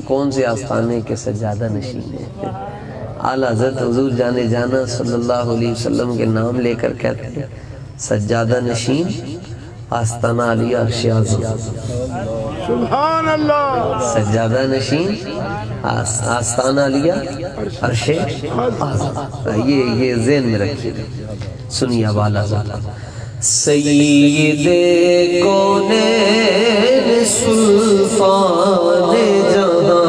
کون سے آستانے کے سجادہ نشین ہیں؟ اعلیٰ حضرت حضور جانے جانا صلی اللہ علیہ وسلم کے نام لے کر کہتے ہیں سجادہ نشین آستانہ علی عرش اعظم. سبحان اللہ. سجادہ نشین آستانہ علی عرش اعظم. یہ ذہن میں رکھیے. سنیے اب اعلیٰ حضرت سید کونین سلطان جہاں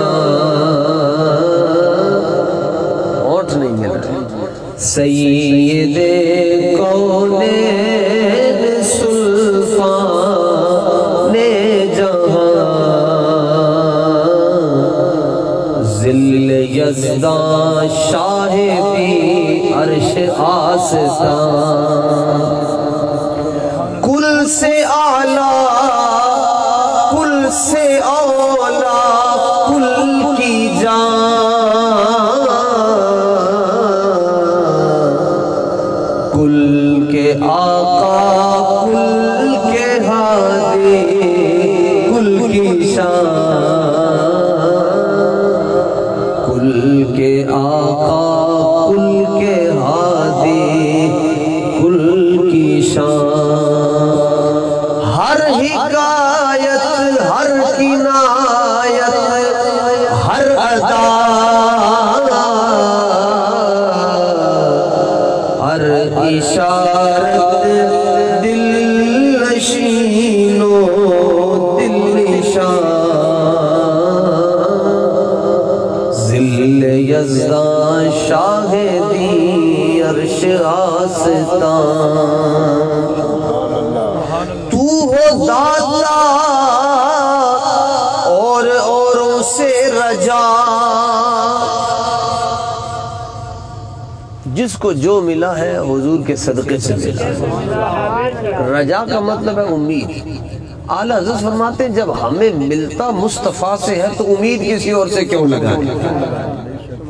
ہونٹ نہیں مل رہا. سید کونین سلطان جہاں ذل یزداں شاہ بھی عرش آستان کل سے اعلیٰ کل سے اولا کل کی جان کل کے آقا کل کے ہادی کل کی شان کل کے آقا کل کے ہادی کل کی شان ہر حکایت ہر کنایت ہر ادا ہر اشارت دل نشین و دل نشان ذل یزداں شاہ دی عرش آستان تو ہو داتا اور اوروں سے رجا جس کو جو ملا ہے حضور کے صدقے سے ملا ہے. رجا کا مطلب ہے امید. اعلیٰ حضرت فرماتے ہیں جب ہمیں ملتا مصطفیٰ سے ہے تو امید کسی اور سے کیوں لگائیں؟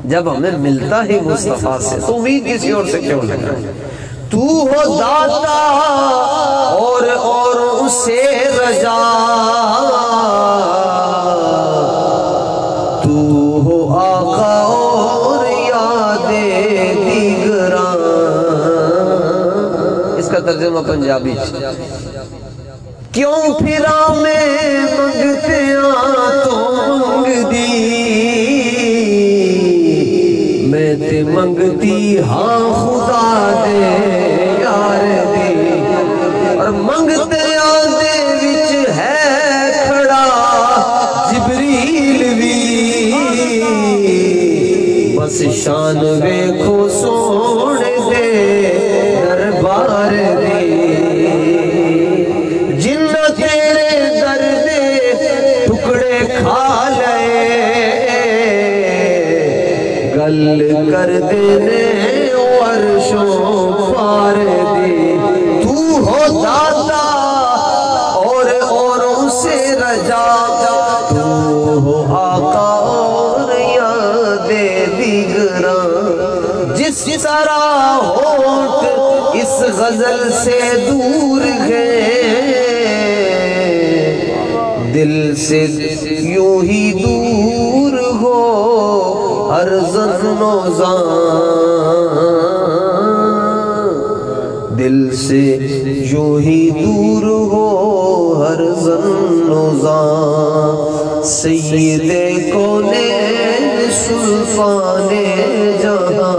جب ہمیں ملتا ہی مصطفیٰ سے تو امید کسی اور سے کیوں لگائیں؟ تو ہو داتا اور اوروں سے رجا تو ہو آقا اور یاد دیگران. اس کا ترجمہ پنجابی کیوں پھرا میں منگتے تو منگ دی میں تے منگتی ہاں خدا دے یار دی اور منگتے آدھے وچ ہے کھڑا جبریل بھی بس شان ویکھو سونے دے دربار دی جن تیرے در دے ٹکڑے کھا لے گل کر دینے عرشوں پار دی. تو ہو داتا اور اوروں سے رجا تو ہو آقا اور یاد دیگراں جس طرح ہونٹ اس غزل سے دور گئے دل سے یوں ہی دور ہو ہر زن و زان دل سے یوں ہی دور ہو ہر زن و زان سید کونین سلطان جہاں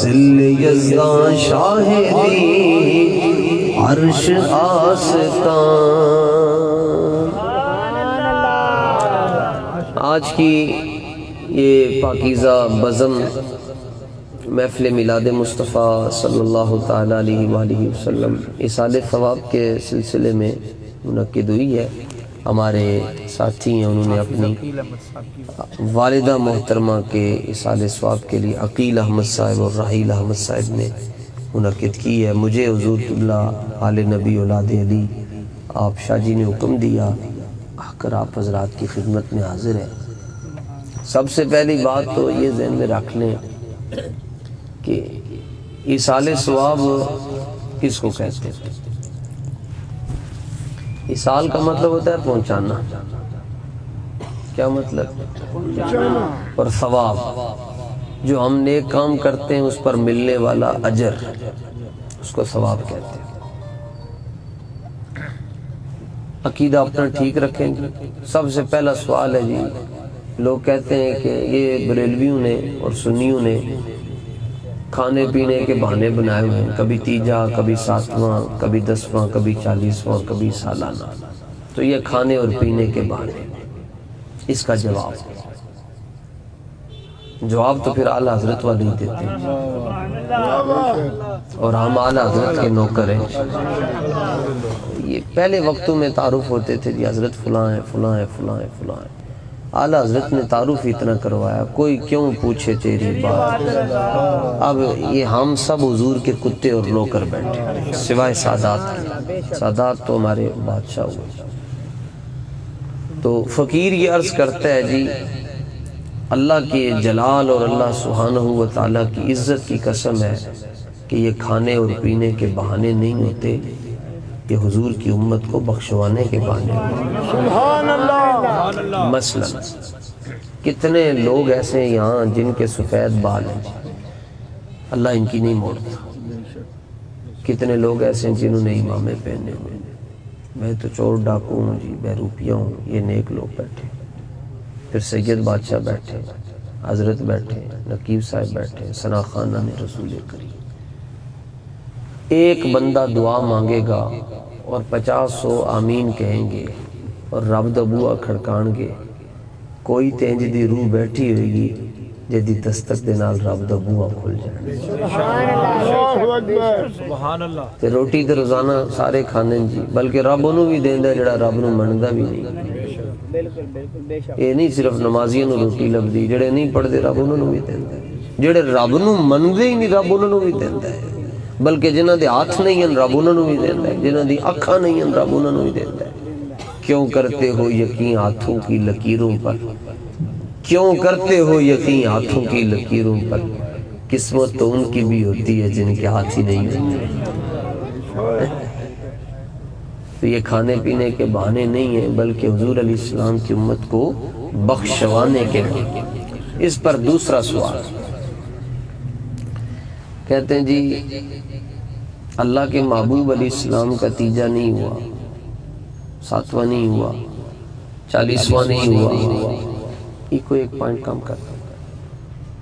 ذل یزداں شاہ دی عرش آستان. آج کی یہ پاکیزہ بزم محفل میلاد مصطفیٰ صلی اللہ تعالیٰ علیہ وآلہ وسلم ایصال ثواب کے سلسلے میں منعقد ہوئی ہے. ہمارے ساتھی ہیں انہوں نے اپنی والدہ محترمہ کے ایصال ثواب کے لیے عقیل احمد صاحب اور راحیل احمد صاحب نے منعقد کی ہے. مجھے حضور قبلہ آل نبی اولاد علی آپ شاہ جی نے حکم دیا آ کر آپ حضرات کی خدمت میں حاضر ہے. سب سے پہلی بات تو یہ ذہن میں رکھ لیں کہ ایصال ثواب کس کو کہتے ہیں؟ ایصال کا مطلب ہوتا ہے پہنچانا. کیا مطلب؟ اور ثواب، جو ہم نیک کام کرتے ہیں اس پر ملنے والا اجر، اس کو ثواب کہتے ہیں۔ عقیدہ اپنا ٹھیک رکھیں گے۔ سب سے پہلا سوال ہے جی، لوگ کہتے ہیں کہ یہ بریلویوں نے اور سنیوں نے کھانے پینے کے بہانے بنائے ہوئے ہیں، کبھی تیجا، کبھی ساتواں، کبھی 10واں، کبھی 40واں، کبھی سالانہ، تو یہ کھانے اور پینے کے بہانے۔ اس کا جواب تو پھر اعلیٰ حضرت والی دیتے ہیں، اور ہم اعلیٰ حضرت کے نوکر ہیں۔ یہ پہلے وقتوں میں تعارف ہوتے تھے جی حضرت فلاں ہے، فلاں ہے، فلاں ہے، فلاں ہے۔ اعلیٰ حضرت نے تعارف اتنا کروایا، کوئی کیوں پوچھے تیری بات۔ اب یہ ہم سب حضور کے کتے اور نوکر بیٹھے، سوائے سادات کے۔ سادات تو ہمارے بادشاہ ہوئے۔ تو فقیر یہ عرض کرتا ہے جی، اللہ کے جلال اور اللہ سبحانہ و تعالیٰ کی عزت کی قسم ہے کہ یہ کھانے اور پینے کے بہانے نہیں ہوتے، یہ حضور کی امت کو بخشوانے کے بہانے ہوتے۔ سبحان اللہ۔ مثلا کتنے لوگ ایسے ہیں یہاں جن کے سفید بال ہیں، اللہ ان کی نہیں موڑتا۔ کتنے لوگ ایسے ہیں جنہوں نے امامے پہنے ہوئے، میں تو چور ڈاکو ہوں جی، بہروپیہ ہوں، یہ نیک لوگ بیٹھے، پھر سید بادشاہ بیٹھے، حضرت بیٹھے، نقیب صاحب بیٹھے، ثنا خانہ نے رسول کریم۔ ایک بندہ دعا مانگے گا اور 50 آمین کہیں گے اور رب دا بوا کھڑکان گے، کوئی تینج دی روح بیٹھی ہوئے گی جدی دستک دے نال رب دا بوا کھل جائے۔ سبحان اللہ۔ تے روٹی تے روزانہ سارے کھانے جی، بلکہ رب انہوں بھی دیندہ ہے جڑا رب نو مندا بھی نہیں۔ یہ نہیں صرف نمازیوں نو روٹی لبدی، جڑے نہیں پڑھتے رب انہوں بھی دیندہ ہے، جڑے رب نو مندے ہی نہیں رب انہوں بھی دیندہ ہے، بلکہ جنہ دے ہاتھ نہیں ہیں رب انہوں بھی دیندہ ہے، جنہ دی اکھاں نہیں ہیں رب انہوں بھی دیندہ ہے۔ کیوں کرتے ہو یقین ہاتھوں کی لکیروں پر، کیوں کرتے ہو یقین ہاتھوں کی لکیروں پر، قسمت تو ان کی بھی ہوتی ہے جن کے ہاتھ ہی نہیں ہوتے۔ تو یہ کھانے پینے کے بہانے نہیں ہیں، بلکہ حضور علیہ السلام کی امت کو بخشوانے کے ہیں۔ اس پر دوسرا سوال کہتے ہیں جی، اللہ کے محبوب علیہ السلام کا تیجا نہیں ہوا، 7واں نہیں ہوا، 40واں نہیں ہوا، یہ کوئی ایک پوائنٹ کم کرتا،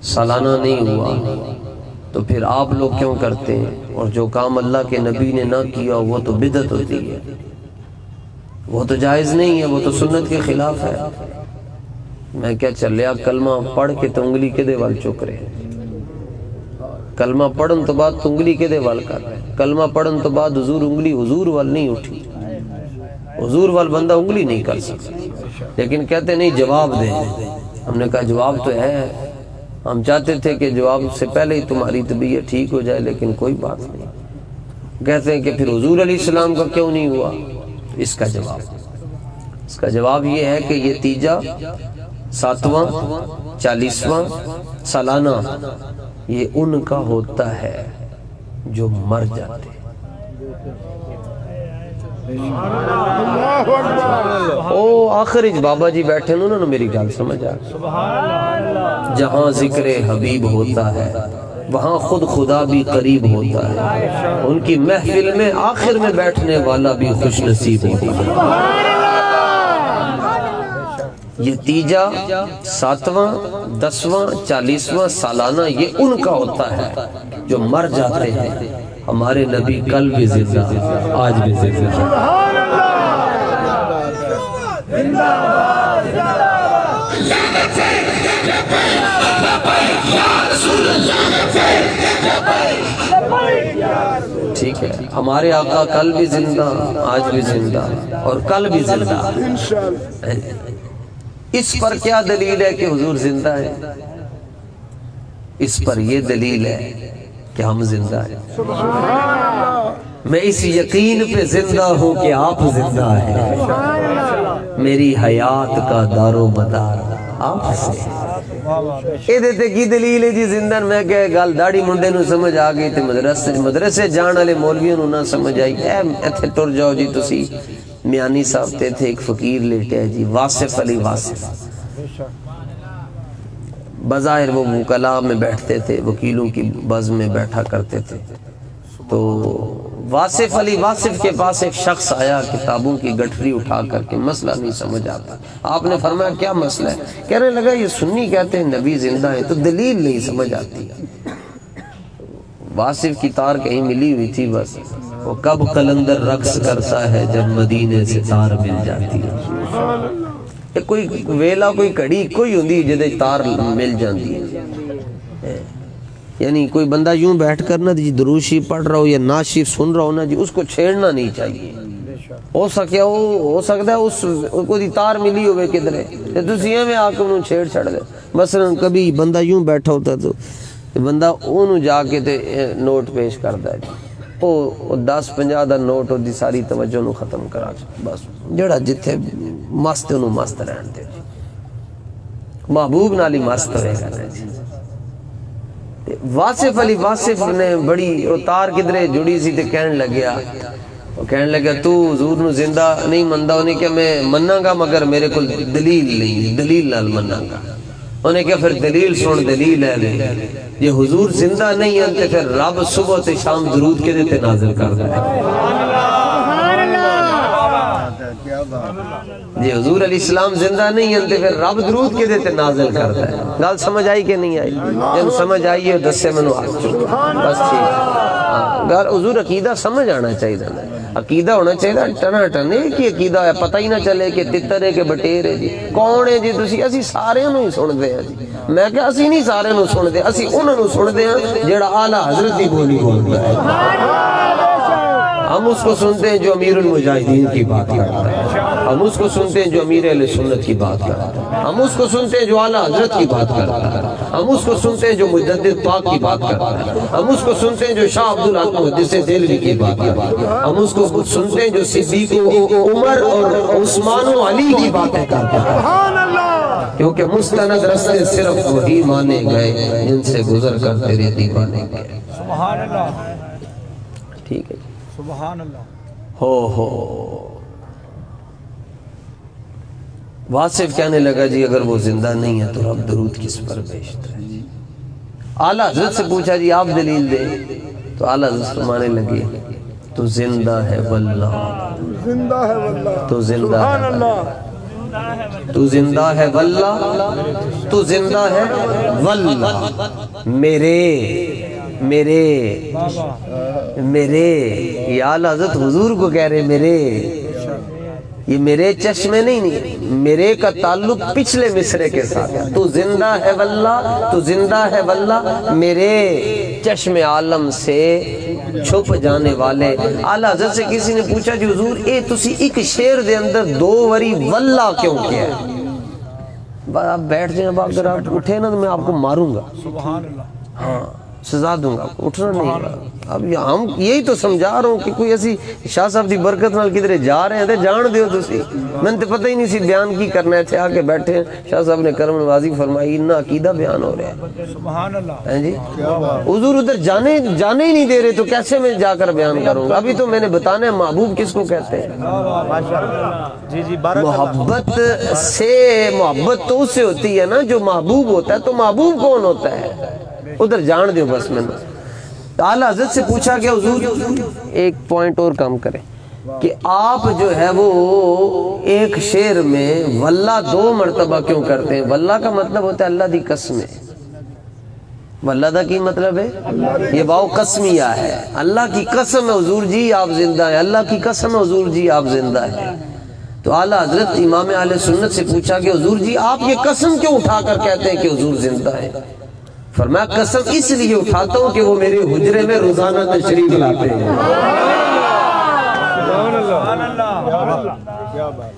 سالانہ نہیں ہوا، تو پھر آپ لوگ کیوں کرتے ہیں؟ اور جو کام اللہ کے نبی نے نہ کیا وہ تو بدعت ہوتی ہے، وہ تو جائز نہیں ہے، وہ تو سنت کے خلاف ہے۔ میں کیا چلیا کلمہ پڑھ کے تو انگلی کے دے وال چک رہے ہیں، کلمہ پڑھن تو بعد تو انگلی کے دے وال کر رہے ہیں، کلمہ پڑھن تو بعد حضور انگلی حضور وال نہیں اٹھی، حضور وال بندہ انگلی نہیں کر سکتا، لیکن کہتے نہیں جواب دیں۔ ہم نے کہا جواب تو ہے، ہم چاہتے تھے کہ جواب سے پہلے ہی تمہاری طبیعت ٹھیک ہو جائے، لیکن کوئی بات نہیں۔ کہتے ہیں کہ پھر حضور علیہ السلام کا کیوں نہیں ہوا؟ اس کا جواب یہ ہے کہ یہ تیجا، 7واں، 40واں، سالانہ، یہ ان کا ہوتا ہے جو مر جاتے ہیں۔ او آخر بابا جی بیٹھے انہوں نے میری گال سمجھ آ، جہاں ذکر حبیب ہوتا ہے وہاں خود خدا بھی قریب ہوتا ہے، ان کی محفل میں آخر میں بیٹھنے والا بھی خوش نصیب ہوتا ہے۔ یہ تیجا، 7واں، 10واں، 40واں، سالانہ، یہ ان کا ہوتا ہے جو مر جاتے ہیں۔ ہمارے نبی کل بھی زندہ، آج بھی زندہ۔ ٹھیک ہے، ہمارے آقا کل بھی زندہ، آج بھی زندہ، اور کل بھی زندہ۔ اس پر کیا دلیل ہے کہ حضور زندہ ہے؟ اس پر یہ دلیل ہے کہ ہم زندہ ہیں۔ میں اس یقین پہ زندہ ہوں کہ آپ زندہ ہیں، میری حیات کا دار و مدار آپ سے۔ اے دیتے کی دلیل ہے جی زندہ؟ میں کہے گال داڑی منڈے نو سمجھ آگئی تے مدرسے جان والے مولویوں نو نہ سمجھ آئی۔ اے ایتھے ٹر جاؤ جی تسی، میانی صاحب تے تھے ایک فقیر لیٹے ہے جی، واصف علی واصف، بظاہر وہ وکلاء میں بیٹھتے تھے، وکیلوں کی بزم میں بیٹھا کرتے تھے، تو واصف علی واصف کے پاس ایک شخص آیا کتابوں کی گٹھری اٹھا کر کے، مسئلہ نہیں سمجھ آتا۔ آپ نے فرمایا کیا مسئلہ ہے؟ کہنے لگا یہ سنی کہتے ہیں نبی زندہ ہے، تو دلیل نہیں سمجھ آتی۔ واصف کی تار کہیں ملی ہوئی تھی، بس وہ کب قلندر رقص کرتا ہے جب مدینے سے تار مل جاتی ہے۔ کوئی ویلا کوئی کڑی کوئی ہوندی جدے تار مل جاندی ہے، یعنی کوئی بندہ یوں بیٹھ کر نا جی درود شریف پڑھ رہا ہو یا نعت شریف سن رہا ہو نا جی، اس کو چھیڑنا نہیں چاہیے۔ ہو سکتا ہے اس کو دی تار ملی ہوئے کدھرے تے تسی ایویں آ کے انہوں چھیڑ چھڑ دے۔ مثلا کبھی بندہ یوں بیٹھا ہوتا تو بندہ انہوں جا کے تے نوٹ پیش کرتا ہے، وہ 10-50 دا نوٹ دی ساری توجہ نو ختم کرا، بس جڑا جتھے مست انہوں مست رہن دے، محبوب نالی مست رہے گا۔ واصف علی واصف نے بڑی اتار کدرے جڑی سی تے کہنے لگا تو حضور نو زندہ نہیں مندہ، انہیں کہ میں مننا گا مگر میرے کو دلیل نہیں، دلیل نال مننا گا۔ انہیں کہ پھر دلیل سن، دلیل ہے یہ حضور زندہ نہیں ہے پھر رب صبح تے شام درود کے دیتے نازل کر دے۔ جی حضور علیہ السلام زندہ نہیں ہیں پھر رب درود کے دیتے نازل کرتا ہے۔ گال سمجھ آئی کہ نہیں آئی؟ جب سمجھ آئی ہے دس سے منو آگ چکا، بس ٹھیک۔ گال حضور عقیدہ سمجھ آنا چاہیے نا، عقیدہ ہونا چاہیے ٹنا ٹنے کی عقیدہ ہے، پتہ ہی نہ چلے کہ تتر ہے کہ بٹیر ہے۔ جی کون ہے جی تسی؟ اسی سارے نو ہی سن دے ہیں جی۔ میں کہ اسی نہیں سارے نو سن دے، اسی انہوں نو سن دے ہیں جیڑا اعلیٰ حضرت دی بولی بولتا ہے۔ ہم اس کو سنتے ہیں جو امیر المجاہدین کی بات کرتا ہے، ہم اس کو سنتے ہیں جو امیر اہل سنت کی بات کرتا ہے، ہم اس کو سنتے ہیں جو اعلیٰ حضرت کی بات کرتا ہے، ہم اس کو سنتے ہیں جو مجدد پاک کی بات کرتا ہے، ہم اس کو سنتے ہیں جو شاہ عبدالحق محدث دہلوی کی بات کرتا ہے، ہم اس کو سنتے ہیں جو صدیق عمر اور عثمان و علی کی باتیں کرتا ہے، کیونکہ مستند رستے صرف وہی مانے گئے جن سے گزر کر تیرے دیوانے گئے۔ سبحان اللہ، ٹھیک ہے، سبحان اللہ۔ ہو واصف کہنے لگا جی اگر وہ زندہ نہیں ہے تو رب درود کس پر بھیجتا ہے؟ اعلیٰ حضرت سے پوچھا جی آپ دلیل دے، تو اعلیٰ حضرت فرمانے لگے تو زندہ ہے واللہ، تو زندہ ہے واللہ، تو زندہ ہے واللہ، تو زندہ ہے واللہ، میرے یا اعلیٰ حضرت حضور کو کہہ رہے میرے، یہ میرے چشمے نہیں، میرے کا تعلق پچھلے مصرے کے ساتھ ہے۔ تو زندہ ہے واللہ، تو زندہ ہے واللہ، میرے چشم عالم سے چھپ جانے والے۔ اعلیٰ حضرت سے کسی نے پوچھا جی حضور اے تسی ایک شعر دے اندر 2 وری واللہ کیوں کیا ہے؟ آپ بیٹھ جائیں، اب اگر آپ اٹھے نا تو میں آپ کو ماروں گا، سبحان اللہ، ہاں سزا دوں گا، اٹھنا نہیں گا۔ اب ہم یہی تو سمجھا رہا ہوں کہ کوئی ایسی شاہ صاحب دی برکت نال کدھرے جا رہے ہیں تے جان دیو تسی، میں نے پتہ ہی نہیں سی بیان کی کرنا ہے، تھے آ کے بیٹھے ہیں، شاہ صاحب نے کرم نوازی فرمائی، اتنا عقیدہ بیان ہو رہا ہے، سبحان اللہ، ہیں جی حضور ادھر جانے ہی نہیں دے رہے تو کیسے میں جا کر بیان کروں گا؟ ابھی تو میں نے بتانا ہے محبوب کس کو کہتے ہیں۔ محبت سے، محبت تو اس سے ہوتی ہے نا جو محبوب ہوتا ہے، تو محبوب کون ہوتا ہے؟ ادھر جان دیو بس میں نے۔ اعلیٰ حضرت سے پوچھا کہ حضور ایک پوائنٹ اور کم کریں کہ آپ جو ہے وہ ایک شعر میں واللہ 2 مرتبہ کیوں کرتے ہیں؟ واللہ کا مطلب ہوتا ہے اللہ دی قسمیں، واللہ دا کی مطلب ہے یہ واو قسمیہ ہے، اللہ کی قسم ہے حضور جی آپ زندہ ہیں، اللہ کی قسم ہے حضور جی آپ زندہ ہیں۔ تو اعلیٰ حضرت امام اہل سنت سے پوچھا کہ حضور جی آپ یہ قسم کیوں اٹھا کر کہتے ہیں کہ حضور زندہ ہے؟ فرمایا قسم اس لیے اٹھاتا ہوں کہ وہ میرے حجرے میں روزانہ تشریف لاتے ہیں۔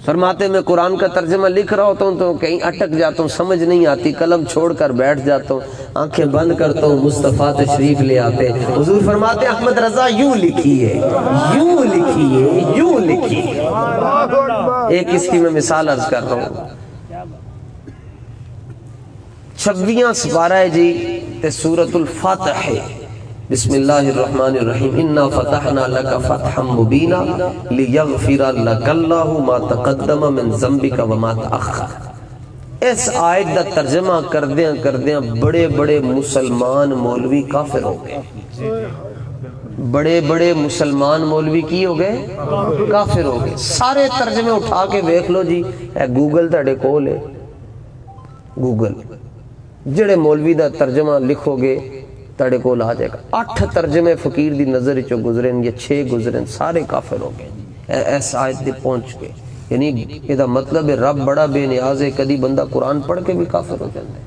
فرماتے میں قرآن کا ترجمہ لکھ رہا ہوتا ہوں تو کہیں اٹک جاتا ہوں، سمجھ نہیں آتی، قلم چھوڑ کر بیٹھ جاتا ہوں، آنکھیں بند کرتا ہوں، مصطفیٰ تشریف لے آتے۔ حضور فرماتے احمد رضا یوں لکھیے، یوں لکھیے، یوں لکھیے۔ ایک اس کی میں مثال عرض کر رہا ہوں، 26واں سپارہ ہے جی تے سورۃ الفاتح ہے، بسم اللہ الرحمن الرحیم، انا فتحنا لک فتحا مبینا لیغفر لک اللہ ما تقدم من ذنبک وما تأخر۔ اس آیت دا ترجمہ کردیاں بڑے بڑے مسلمان مولوی کافر ہو گئے. بڑے بڑے مسلمان مولوی کی ہو گئے؟ کافر ہو گئے. سارے ترجمے اٹھا کے دیکھ لو جی، اے گوگل تہاڈے کول ہے، گوگل جڑے مولوی دا ترجمہ لکھو گے تہاڈے کول آ جائے گا. 8 ترجمے فقیر دی نظر وچوں گزرن یا 6 گزرن، سارے کافر ہو گئے اس آیت دے پہنچ کے. یعنی یہ دا مطلب ہے رب بڑا بے نیاز ہے، کدی بندہ قرآن پڑھ کے بھی کافر ہو جاتا ہے.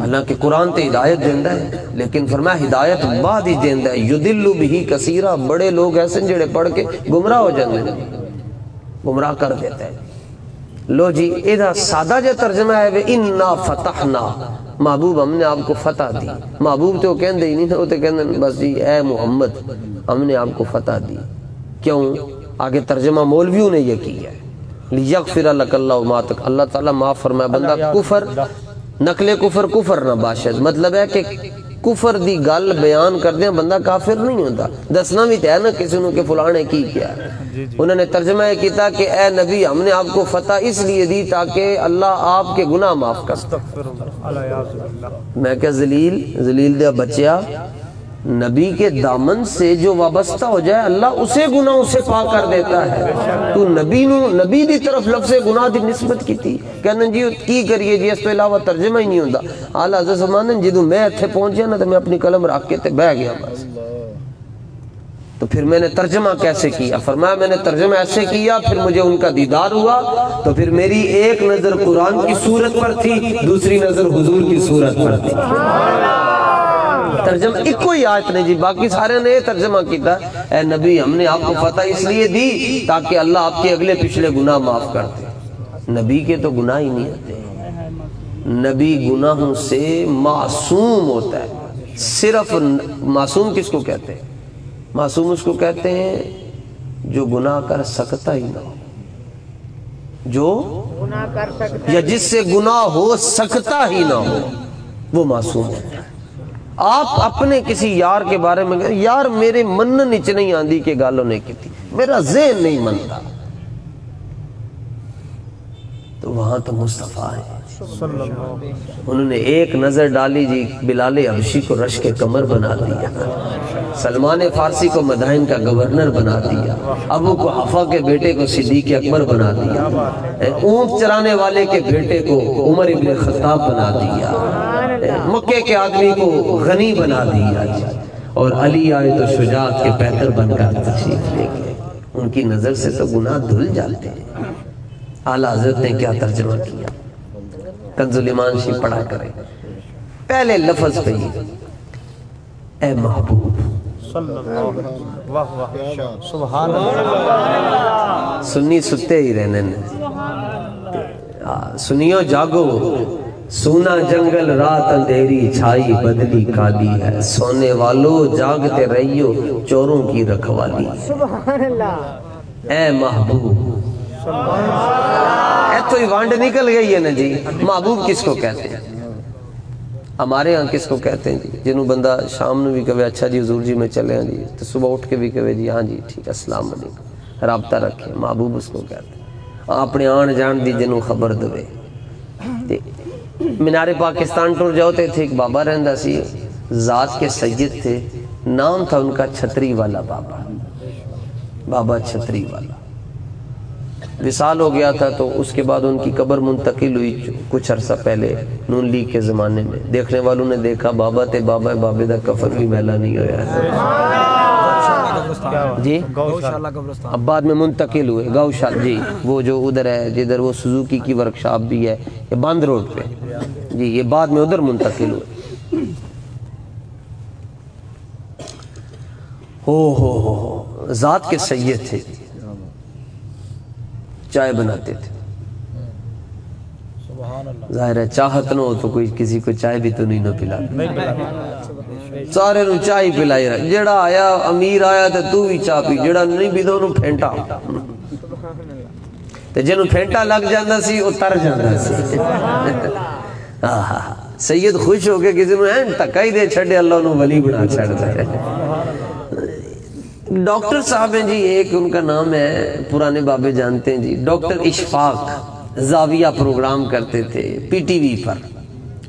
حالانکہ قرآن تے ہدایت دیندہ ہے، لیکن فرمایا ہدایت بعد ہی دیندہ ہے. یدل بہی کثیرہ، بڑے لوگ ایسے جڑے پڑھ کے گمراہ ہو جاتے ہیں، گمراہ کر دیتا ہے. لو جی ادھا سادہ جو ترجمہ ہے وہ انا فتحنا، محبوب ہم نے آپ کو فتح دی. محبوب تو کہندے ہی نہیں، وہ تو کہندے بس جی اے محمد ہم نے آپ کو فتح دی. کیوں؟ آگے ترجمہ مولویوں نے یہ کیا ہے، لیغفر لک اللہ ما تک، اللہ تعالیٰ معاف فرمائے. بندہ کفر نقل کفر نہ باشد، مطلب ہے کہ کفر دی گل بیان کر دیں بندہ کافر نہیں ہوتا. دسنا بھی ہے نا کسی نے کہ فلاں نے کی کیا ہے. انہوں نے ترجمہ یہ کیتا کہ اے نبی ہم نے آپ کو فتح اس لیے دی تاکہ اللہ آپ کے گناہ معاف کر. میں کیا ذلیل دیا بچیا، نبی کے دامن سے جو وابستہ ہو جائے اللہ اسے گناہ اسے پاک کر دیتا ہے. تو نبی دی طرف لفظ گناہ دی نسبت کی تھی، کہنا جی کی کریے جی اس پہ علاوہ ترجمہ ہی نہیں ہوتا. اعلیٰ حضرت فرماتے ہیں جدوں میں اتھے پہنچیا نا تو میں اپنی قلم رکھ کے تے بہ گیا بس. تو پھر میں نے ترجمہ کیسے کیا؟ فرمایا میں نے ترجمہ ایسے کیا، پھر مجھے ان کا دیدار ہوا تو پھر میری ایک نظر قرآن کی صورت پر تھی، دوسری نظر حضور کی صورت پر تھی. ترجمہ ایک کوئی آیت نہیں جی، باقی سارے نے ترجمہ کیتا اے نبی ہم نے آپ کو فتح اس لیے دی تاکہ اللہ آپ کے اگلے پچھلے گناہ معاف کرتے. نبی کے تو گناہ ہی نہیں ہوتے، نبی گناہوں سے معصوم ہوتا ہے. صرف معصوم کس کو کہتے ہیں؟ معصوم اس کو کہتے ہیں جو گناہ کر سکتا ہی نہ ہو، جو گناہ کر سکتا یا جس سے گناہ ہو سکتا ہی نہ ہو وہ معصوم ہوتا ہے. آپ اپنے کسی یار کے بارے میں کہتے یار میرے من نچ نہیں آندی کہ گالوں نے کی تھی، میرا ذہن نہیں منتا، تو وہاں تو مصطفیٰ ہے. انہوں نے ایک نظر ڈالی جی، بلال حبشی کو رش کے کمر بنا دیا، سلمان فارسی کو مدائن کا گورنر بنا دیا، ابو کو حفا کے بیٹے کو صدیق اکبر بنا دیا، اونٹ چرانے والے کے بیٹے کو عمر ابن خطاب بنا دیا، مکے کے آدمی کو غنی بنا دیا، اور علی آئے تو شجاعت کے پیکر بن کر تشریف لے گئے. ان کی نظر سے تو گناہ دھل جاتے ہیں. اعلیٰ حضرت نے کیا ترجمہ کیا؟ کنز الایمان شریف پڑھا کریں. پہلے لفظ پہ ہی اے محبوب سبحان اللہ. سنی ستے ہی رہنے نے، سنیو جاگو، سونا جنگل رات اندھیری چھائی بدلی کالی ہے، سونے والو جاگتے رہیو چوروں کی رکھوالی. سبحان اللہ. اے محبوب، اے تو ہی وانڈ نکل گئی ہے نا جی. محبوب کس کو کہتے ہیں؟ ہمارے ہاں کس کو کہتے ہیں جی؟ جنہوں بندہ شام نے بھی کہے اچھا جی حضور جی میں چلے ہیں جی، تو صبح اٹھ کے بھی کہے جی ہاں جی ٹھیک السلام علیکم، رابطہ رکھے. محبوب اس کو کہتے ہیں. اپنے آن جان دی جنہوں خبر دوے. مینار پاکستان ٹور جاؤ تے تھے ایک بابا رہندہ سی، ذات کے سید تھے، نام تھا ان کا چھتری والا بابا، بابا چھتری والا. وصال ہو گیا تھا تو اس کے بعد ان کی قبر منتقل ہوئی کچھ عرصہ پہلے نون لیگ کے زمانے میں. دیکھنے والوں نے دیکھا بابا تے بابا بابے دا کفن بھی میلا نہیں ہویا جی. اب بعد میں منتقل ہوئے گوشال جی، وہ جو ادھر ہے جدھر وہ سوزوکی کی ورکشاپ بھی ہے یہ باندھ روڈ پہ جی، یہ بعد میں ادھر منتقل ہوئے. ہو ذات کے سید تھے، چائے بناتے تھے. ظاہر ہے چاہت نہ ہو تو کوئی کسی کو چائے بھی تو نہیں نہ پلا، سارے نو چائے پلائی رہا. جڑا آیا امیر آیا تو بھی چاہ پی، جڑا نہیں بھی تو انہوں پھینٹا، جنہوں پھینٹا لگ جاندہ سی وہ تر جاندہ سی. سید خوش ہو کے کسی نے تکائی دے چھڑے اللہ انہوں ولی بنا چھڑ دے. ڈاکٹر صاحب ہیں جی، ایک ان کا نام ہے پرانے بابے جانتے ہیں جی، ڈاکٹر اشفاق زاویہ پروگرام کرتے تھے پی ٹی وی پر،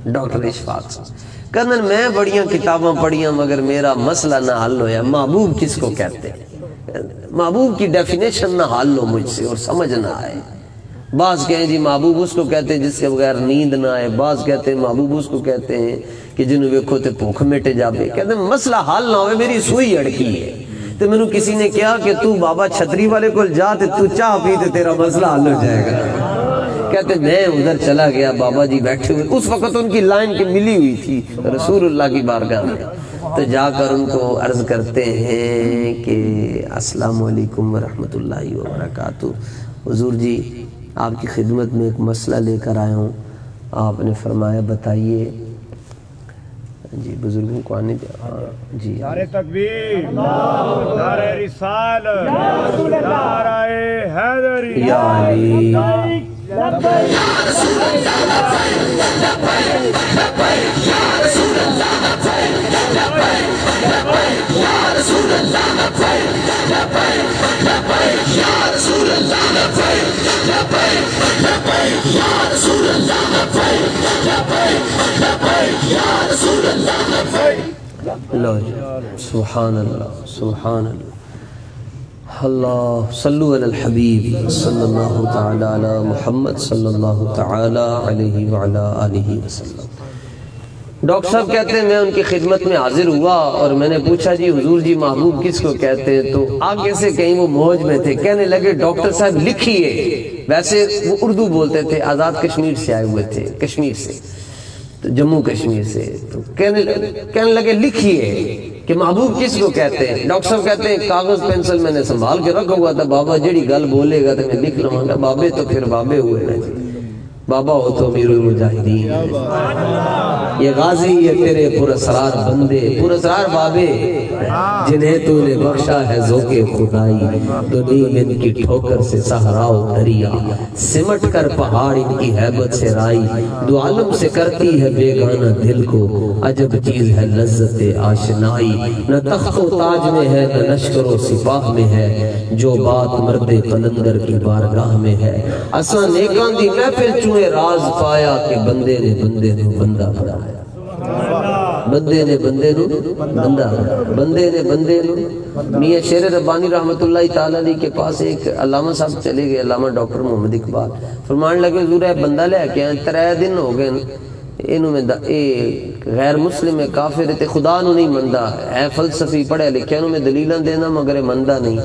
ڈاکٹر اشفاق صاحب کہنے میں بڑیاں کتاباں پڑھیاں مگر میرا مسئلہ نہ حل ہویا، محبوب کس کو کہتے ہیں، محبوب کی ڈیفینیشن نہ حل ہو مجھ سے اور سمجھ نہ آئے۔ بعض کہیں جی محبوب اس کو کہتے ہیں جس کے بغیر نیند نہ آئے، بعض کہتے ہیں محبوب اس کو کہتے ہیں کہ جنہوں ویکھو تے بھوک مٹے جاوے، کہتے ہیں مسئلہ حل نہ ہوئے میری سوئی اڑکی ہے۔ تو میں نے کسی نے کہا کہ تو بابا چھتری والے کو جا تے تو چاہ پی تے تیرا مسئلہ حل ہو جائے گا۔ کہتے میں ادھر چلا گیا، بابا جی بیٹھے ہوئے، اس وقت ان کی لائن کی ملی ہوئی تھی رسول اللہ کی بارگاہ میں، تو جا کر ان کو عرض کرتے ہیں کہ السلام علیکم ورحمۃ اللہ وبرکاتہ، حضور جی آپ کی خدمت میں ایک مسئلہ لے کر آیا ہوں۔ آپ نے فرمایا بتائیے۔ جی بزرگوں کو آنے دیا۔ جی نعرہ تکبیر، نعرہ رسالت، نعرہ حیدری، یا علی لو جی سبحان اللہ سبحان اللہ، اللہ صلو علی الحبیب صلی اللہ تعالی علی محمد صلی اللہ تعالی علیہ وعلا آلہ وسلم۔ ڈاکٹر صاحب کہتے ہیں میں ان کی خدمت میں حاضر ہوا اور میں نے پوچھا جی حضور جی محبوب کس کو کہتے ہیں، تو آگے سے کہیں وہ موج میں تھے، کہنے لگے ڈاکٹر صاحب لکھیے۔ ویسے وہ اردو بولتے تھے، آزاد کشمیر سے آئے ہوئے تھے، کشمیر سے، تو جموں کشمیر سے، تو کہنے لگے لکھیے کہ محبوب کس کو کہتے ہیں۔ ڈاکٹر صاحب کہتے ہیں کاغذ پینسل میں نے سنبھال کے رکھا ہوا تھا، بابا جڑی گل بولے گا تو میں لکھ لوں گا، بابے تو پھر بابے ہوئے نا جی، بابا ہو تو امیر المجاہدین، یہ غازی یہ تیرے پراسرار بندے، پراسرار بابے جنہیں تو نے بخشا ہے ذوق خدائی، تو نیم ان کی ٹھوکر سے صحرا و دریا، سمٹ کر پہاڑ ان کی ہیبت سے رائی، دو عالم سے کرتی ہے بیگانہ دل کو، عجب چیز ہے لذت آشنائی، نہ تخت و تاج میں ہے نہ لشکر و سپاہ میں ہے، جو بات مرد قلندر کی بارگاہ میں ہے، اساں نیکان دی محفل چوئے راز پایا کہ بندے نے بندہ بنایا، بندے نے بندے نو بندہ بنایا، بندے نے بندے نو۔ میاں شیر ربانی رحمت اللہ تعالیٰ علیہ کے پاس ایک علامہ صاحب چلے گئے، علامہ ڈاکٹر محمد اقبال، فرمان لگے حضور ہے بندہ لے کے آئے، 3 دن ہو گئے انہوں میں غیر مسلم ہے، کافر ہے، خدا نو نہیں مندہ ہے، فلسفی پڑھے لکھے انہوں میں دلیلاں دینا مگر مندہ نہیں۔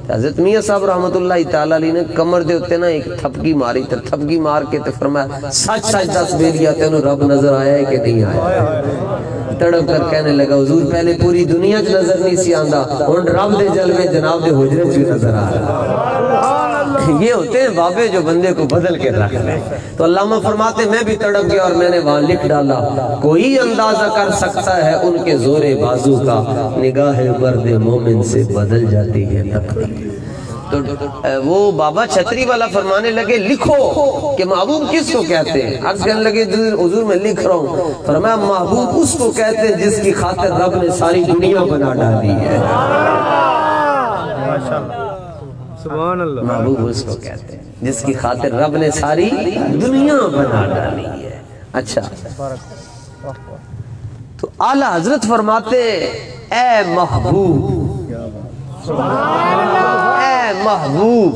حضرت میاں صاحب رحمت اللہ تعالیٰ علیہ نے کمر دے ہوتے نا ایک تھپکی ماری، تھپکی مار کے فرمایا سچ سچ دس بیلیا تینوں رب نظر آیا ہے کہ نہیں آیا؟ تڑپ کر کہنے لگا حضور پہلے پوری دنیا چ نظر نہیں سی آندا، ہن رب دے جلوے جناب دے حجرے چ نظر آ رہا۔ یہ ہوتے ہیں بابے جو بندے کو بدل کے رکھ لیں۔ تو علامہ فرماتے میں بھی تڑپ گیا اور میں نے وہاں لکھ ڈالا، کوئی اندازہ کر سکتا ہے ان کے زور بازو کا، نگاہ مرد مومن سے بدل جاتی ہے تقدیر۔ تو وہ بابا چھتری والا فرمانے لگے لکھو کہ محبوب کس کو کہتے ہیں۔ عرض کرنے لگے حضور میں لکھ رہا ہوں، فرمایا محبوب اس کو کہتے ہیں جس کی خاطر رب نے ساری دنیا بنا ڈالی ہے۔ سبحان اللہ، محبوب اس کو کہتے ہیں جس کی خاطر رب نے ساری دنیا بنا ڈالی ہے۔ اچھا تو اعلیٰ حضرت فرماتے اے محبوب، اے محبوب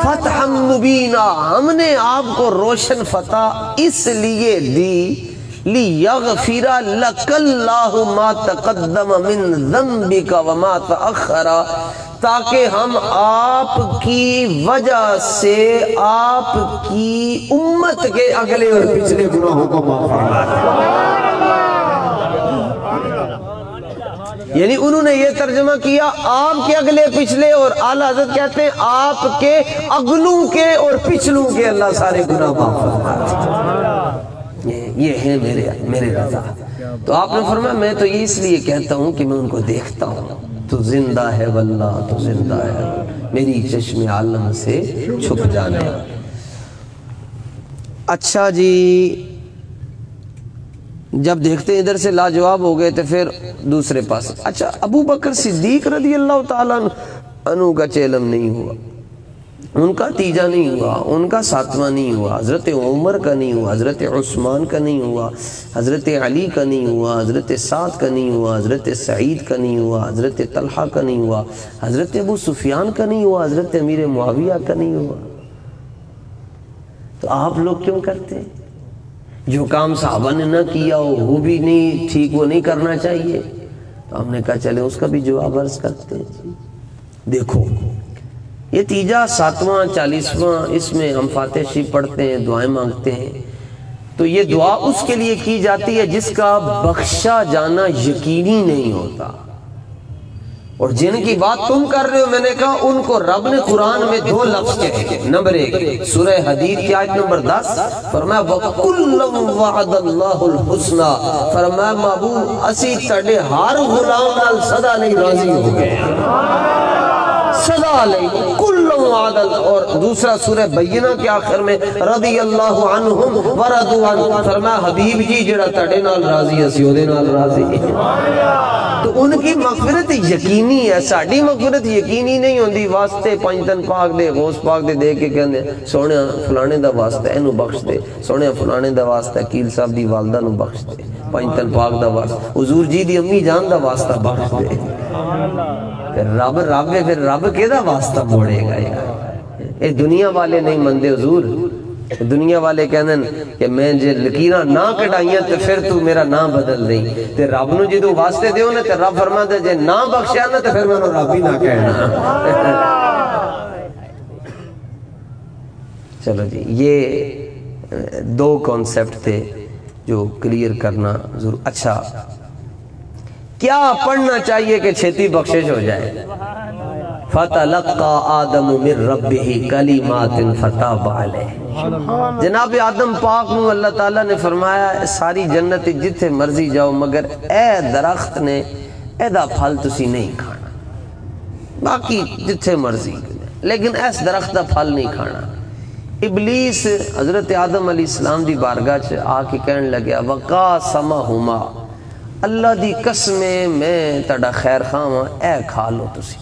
فتح مبینہ، ہم نے آپ کو روشن فتح اس لیے دی، لیغفر لک اللہ ما تقدم من ذنبک وما تأخر، تاکہ ہم آپ کی وجہ سے آپ کی امت کے اگلے اور پچھلے گناہوں کو معاف فرما دیں۔ یعنی انہوں نے یہ ترجمہ کیا آپ کے اگلے پچھلے، اور اعلیٰ حضرت کہتے ہیں آپ کے اگلوں کے اور پچھلوں کے اللہ سارے گناہ معاف فرما دیں۔ یہ ہے میرے رضا۔ تو آپ نے فرمایا میں تو یہ اس لیے کہتا ہوں کہ میں ان کو دیکھتا ہوں، تو زندہ ہے واللہ تو زندہ ہے، میری چشم عالم سے چھپ جانے۔ اچھا جی جب دیکھتے ہیں ادھر سے لاجواب ہو گئے تو پھر دوسرے پاس، اچھا ابو بکر صدیق رضی اللہ تعالیٰ عنہ کا علم نہیں ہوا، ان کا تیجا نہیں ہوا، ان کا ساتواں نہیں ہوا، حضرت عمر کا نہیں ہوا، حضرت عثمان کا نہیں ہوا، حضرت علی کا نہیں ہوا، حضرت سعد کا نہیں ہوا، حضرت سعید کا نہیں ہوا، حضرت طلحہ کا نہیں ہوا، حضرت ابو سفیان کا نہیں ہوا، حضرت امیر معاویہ کا نہیں ہوا۔ تو آپ لوگ کیوں کرتے ہیں؟ جو کام صحابہ نے نہ کیا ہو وہ بھی نہیں ٹھیک، وہ نہیں کرنا چاہیے۔ تو ہم نے کہا چلے اس کا بھی جواب عرض کرتے ہیں۔ دیکھو یہ تیجا، ساتواں، 40واں، اس میں ہم فاتح شریف پڑھتے ہیں، دعائیں مانگتے ہیں، تو یہ دعا اس کے لیے کی جاتی ہے جس کا بخشا جانا یقینی نہیں ہوتا۔ اور جن کی بات تم کر رہے ہو، میں نے کہا ان کو رب نے قرآن میں 2 لفظ کہے۔ نمبر 1 سورہ حدید کی آیت نمبر 10 فرمایا وَكُلًّا وَعَدَ اللَّهُ الْحُسْنَى، فرمایا محبوب اسی تڑے ہر غلام نال سدا نہیں راضی ہو گئے، سدا علیہ کُلًّا وَعَدَ۔ اور دوسرا سورہ بینہ کے آخر میں رضی اللہ عنہم ورضوا عنہ، فرمایا حبیب جی جڑا تڑے نال راضی اسی اودے نال راضی۔ تو ان کی مغفرت یقینی ہے، ساڑی مغفرت یقینی نہیں ہوندی۔ واسطے پنجتن پاک دے، غوث پاک دے دے کے کہندے سونے فلانے دا واسطہ اینو بخش دے، سونے فلانے دا واسطہ کیل صاحب دی والدہ نو بخش دے، پنجتن پاک دا واسطہ حضور جی دی امی جان دا واسطہ بخش دے۔ پھر رب کے دا واسطہ موڑے گا۔ اے دنیا والے نہیں مندے حضور، دنیا والے کہندے کہ میں جے لکیراں نہ کٹائیاں تے پھر تو میرا نام بدل دیں، تے رب نو جدوں واسطے دیو نا تے رب فرماتا جے نہ بخشیا نا تے پھر میں نو رب ہی نہ کہنا۔ چلو جی، یہ 2 کانسیپٹ تھے جو کلیئر کرنا ضرور۔ اچھا کیا پڑھنا چاہیے کہ چھیتی بخشش ہو جائے؟ فَتَلَقَّى آدَمُ مِن رَبِّهِ كَلِمَاتٍ فَتَابَ عَلَيْهِ، جناب آدم پاک نو اللہ تعالیٰ نے فرمایا ساری جنت جتھے مرضی جاؤ مگر اے درخت نے اے دا پھل تسی نہیں کھانا، باقی جتھے مرضی لیکن اس درخت دا پھل نہیں کھانا۔ ابلیس حضرت آدم علیہ السلام دی بارگاہ چ آ کے کہنے لگیا وَقَاسَمَهُمَا، اللہ دی قسمیں میں تڑا خیر خواہ اے کھا لو تسی۔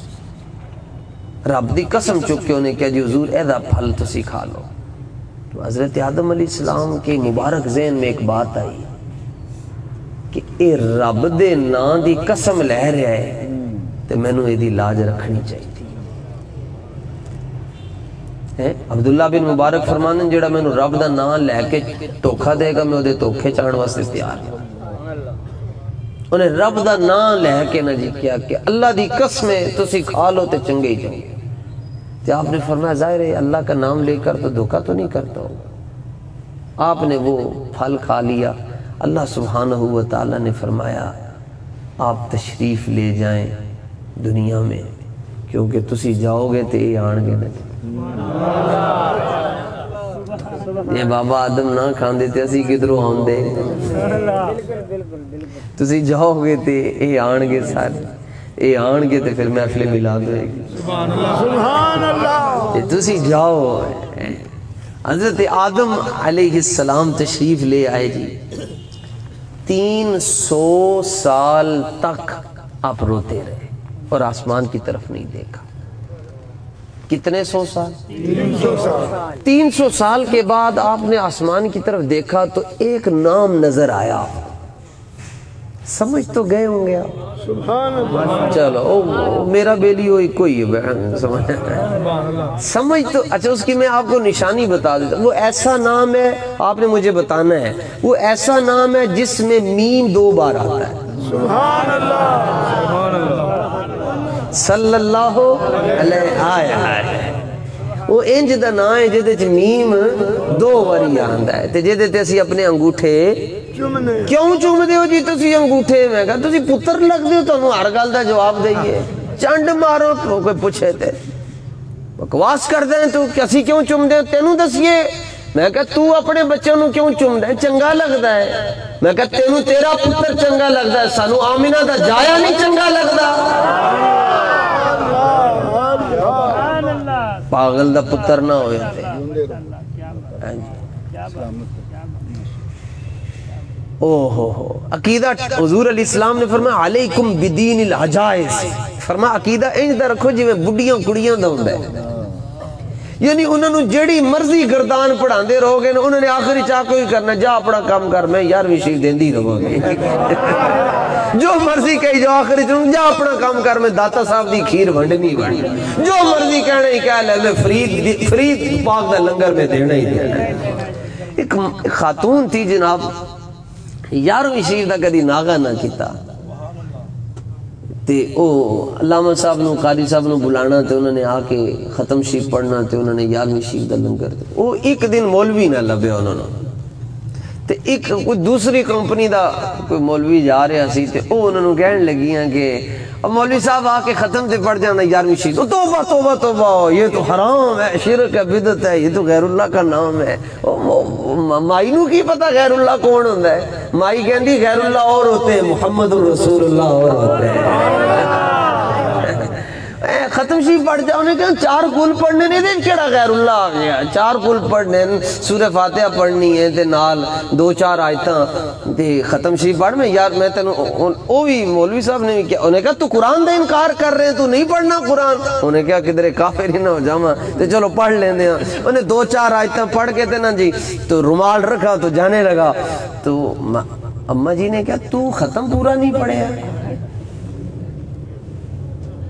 رب دی قسم چک کے انہیں کہا جی حضور اے دا پھل تسی کھا لو۔ تو حضرت آدم علیہ السلام کے مبارک ذہن میں ایک بات آئی کہ اے رب دے نام دی قسم لے رہا ہے تو میں نے دی لاج رکھنی چاہیے تھی۔ عبداللہ بن مبارک فرمانے جڑا میں نے رب دا نام لے کے دھوکھا دے گا میں دے دھوکھے چاہنے واسطے تیار ہوں۔ انہیں رب دا نام لے کے نہ جی کیا کہ اللہ دی قسمیں تسی کھا لو تے چنگے ہی جاؤ۔ تو آپ نے فرمایا ظاہر ہے اللہ کا نام لے کر تو دھوکہ تو نہیں کرتا ہوگا۔ آپ نے وہ پھل کھا لیا۔ اللہ سبحانہ و تعالیٰ نے فرمایا آپ تشریف لے جائیں دنیا میں کیونکہ تسی جاؤ گے تو یہ آن گے نہیں۔ یہ بابا آدم نہ کھان دیتے اسی کدھروں آن دے، تسی جاؤ گے تو یہ آن گے سارے، یہ آن گے تو پھر محفل میلاد ہوئے گی۔ سبحان اللہ، تسی جاؤ۔ حضرت آدم علیہ السلام تشریف لے آئے جی، 300 سال تک آپ روتے رہے اور آسمان کی طرف نہیں دیکھا۔ کتنے 100 سال؟ 300 سال کے بعد آپ نے آسمان کی طرف دیکھا تو ایک نام نظر آیا۔ سمجھ تو گئے ہوں گے آپ؟ سبحان اللہ۔ چلو میرا بیلی ہوئی کوئی ہے سمجھ تو اچھا اس کی میں آپ کو نشانی بتا دیتا۔ وہ ایسا نام ہے آپ نے مجھے بتانا ہے، وہ ایسا نام ہے جس میں میم 2 بار آتا ہے۔ سبحان اللہ صلی اللہ علیہ آئے۔ وہ انج دا نا ہے جدے چ میم 2 واری آندا ہے تے جدے تے اسی اپنے انگوٹھے کیوں چوم دے ہو جی تسی انگوٹھے؟ میں کہا تسی پتر لگ دے ہو تانوں ہر گل دا جواب دئیے، چنڈ مارو تو کوئی پوچھے تے بکواس کر دیں تو اسی کیوں چوم دے تینوں دسیے؟ میں کہا تو اپنے بچوں نو کیوں چوم دے؟ چنگا لگدا ہے۔ میں کہا تینوں تیرا پتر چنگا لگدا ہے، سانو آمینہ دا جایا نہیں چنگا لگدا۔ پاگل دا پتر نہ ہوئے تھے۔ عقیدہ حضور علیہ السلام نے فرمایا علیکم بدین العجائز، فرمایا عقیدہ انج دا رکھو جی میں بڑھیاں کڑیاں دا ہوندا ہے۔ یعنی انہوں نے جڑی مرضی گردان پڑھا دے رہو گے انہوں نے آخری چاہ کوئی کرنا جا اپنا کام کر میں 11ویں شریف دیندی رہو گے جو مرضی کہی جو آخری چاہ جا اپنا کام کر میں داتا صاحب دی کھیر بھنڈنی بڑی جو مرضی کہنا ہی کہہ لے فرید پاک دا لنگر میں دینا ہی دینا ہے۔ ایک خاتون تھی جناب 11ویں شریف دا کدی ناغا نہ کیتا تے او علامہ صاحب نو قاری صاحب نو بلانا تے انہوں نے آ کے ختم شریف پڑھنا تے انہوں نے 11ویں شریف دا لنگر تے او ایک دن مولوی نہ لبے انہوں نے تے ایک کوئی دوسری کمپنی دا کوئی مولوی جا رہا سی تے او انہوں نے کہنے لگی ہیں کہ اب مولوی صاحب آ کے ختم تے پڑھ جانا 11ویں شریف توبہ توبہ توبہ یہ تو حرام ہے شرک ہے بدعت ہے یہ تو غیر اللہ کا نام ہے۔ مائی نو کی پتہ غیر اللہ کون ہوتا ہے؟ مائی کہندی غیر اللہ اور ہوتے ہیں محمد رسول اللہ اور ہوتے ہیں۔ ختم شریف پڑھ جاؤ نے کہا 4 کل پڑھنے نہیں دیں کیڑا غیر اللہ آ گیا 4 کل پڑھنے سورہ فاتحہ پڑھنی ہے تے نال 2-4 آیتاں تے ختم شریف پڑھ میں یار میں تینوں او بھی مولوی صاحب نے بھی کیا انہیں کہا تو قرآن دا انکار کر رہے ہیں تو نہیں پڑھنا قرآن انہیں کہا کدھرے کافر ہی نہ ہو جاما تے چلو پڑھ لیندے ہیں انہیں 2-4 آیتاں پڑھ کے تے نا جی تو رومال رکھا تو جانے لگا تو اماں جی نے کہا تو ختم پورا نہیں پڑھے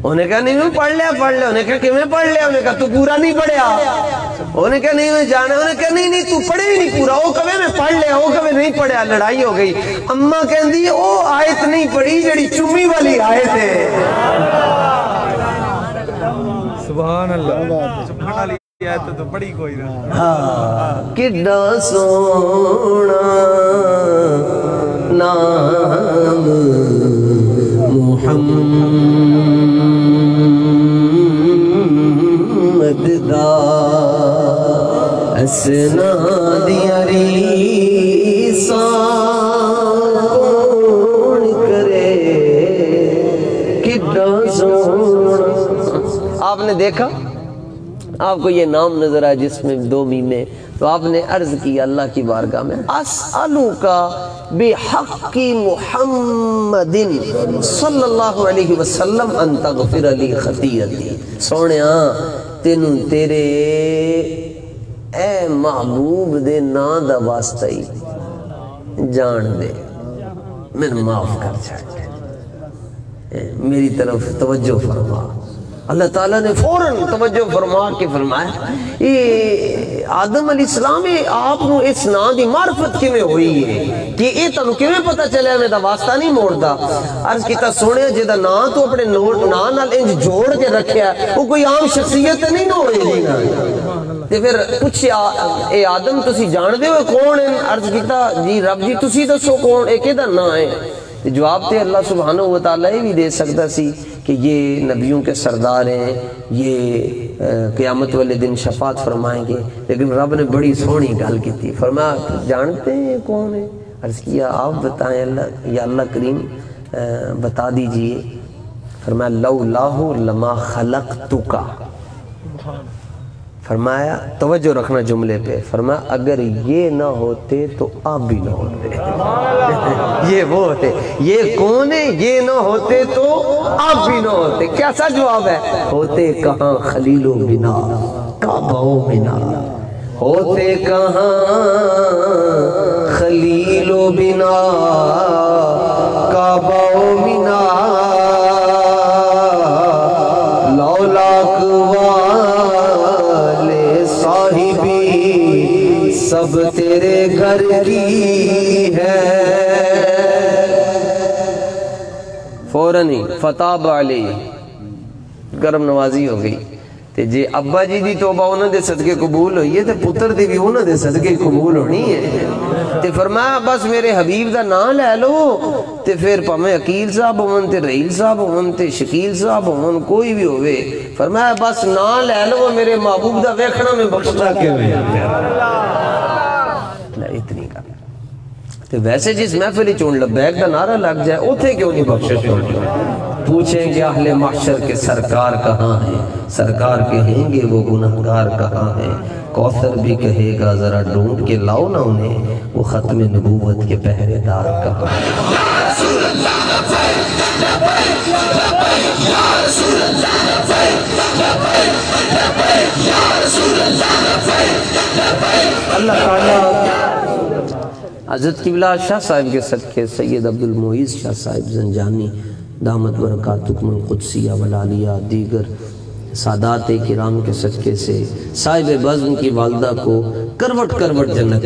انہیں کہا نہیں میں پڑھ لیا انہیں کہا کہ میں پڑھ لیا انہیں کہا تو پورا نہیں پڑھیا انہیں کہا نہیں میں جانا انہیں کہا نہیں تو پڑھے ہی نہیں پورا وہ کبھی میں پڑھ لیا وہ کبھی نہیں پڑھیا لڑائی ہو گئی اماں کہندی وہ آیت نہیں پڑھی جڑی چمی والی آیت ہے سبحان اللہ سبحان اللہ آیت تو پڑھی کوئی نہ کڈا سونا نام محمد دا اسنا دیا ریسا کون کرے کڈا سونا آپ نے دیکھا آپ کو یہ نام نظر آیا جس میں 2 میمیں تو آپ نے عرض کی اللہ کی بارگاہ میں اسألوکا بحق محمد صلی اللہ علیہ وسلم ان تغفر لی خطیئتی سونیا تینوں تیرے اے محبوب دے نا دا واسطہ ہی جان دے میں معاف کر چھاڑ میری طرف توجہ فرما اللہ تعالیٰ نے فوراً توجہ فرما کے فرمایا یہ آدم علیہ السلام آپ نو اس نا دی معرفت کی میں ہوئی ہے کہ یہ تنو کی میں پتہ چلے میں دا واسطہ نہیں موڑتا عرض کیتا سونے جیدہ نا تو اپنے نا نال انج جوڑ کے رکھیا وہ کوئی عام شخصیت نہیں نہ ہوئی دینا تے پھر کچھ اے آدم تسی جان دے ہوئے کون ہیں عرض کیتا جی رب جی تسی دسو کون ایک دا نا ہے جواب تے اللہ سبحانہ وتعالی بھی دے سکتا سی کہ یہ نبیوں کے سردار ہیں یہ قیامت والے دن شفاعت فرمائیں گے لیکن رب نے بڑی سونی گل کی تھی فرمایا جانتے ہیں کون ہے عرض کیا آپ بتائیں اللہ یا اللہ کریم بتا دیجئے فرمایا لولاہ لما خلقتک فرمایا توجہ رکھنا جملے پہ فرمایا اگر یہ نہ ہوتے تو آپ بھی نہ ہوتے یہ وہ ہوتے یہ کون ہے یہ نہ ہوتے تو آپ بھی نہ ہوتے کیسا جواب ہے ہوتے کہاں خلیل و بنا کعبہ و منا ہوتے کہاں خلیل و بنا کعبہ و منا سب تیرے گھر کی ہے فوراً ہی فتاب علی کرم نوازی ہو گئی تے جے ابا جی دی توبہ انہوں دے صدقے قبول ہوئی ہے تے پتر دی بھی انہوں دے صدقے قبول ہونی ہے تے فرمایا بس میرے حبیب دا نام لے لو تے پھر پامیں عقیل صاحب ہون تے رحیل صاحب ہون تے شکیل صاحب ہون کوئی بھی ہوئے فرمایا بس نام لے لو میرے محبوب دا ویکھنا میں بخشتا کے ہوئے اتنی کا تو ویسے جس محفلی چون لبیک دا نعرہ لگ جائے اوتھے کیوں نہیں بخشش ہوتی پوچھیں گے اہل محشر کے سرکار کہاں ہیں سرکار کہیں گے وہ گنہگار کہاں ہیں کوثر بھی کہے گا ذرا ڈھونڈ کے لاؤ نہ انہیں وہ ختم نبوت کے پہرے دار کہاں اللہ تعالیٰ حضرت قبلہ شاہ صاحب کے صدقے سید عبد المعیز شاہ صاحب زنجانی دامت برکاتکم القدسیہ والعالیہ دیگر سادات کرام کے صدقے سے صاحب بزم کی والدہ کو کروٹ کروٹ جنت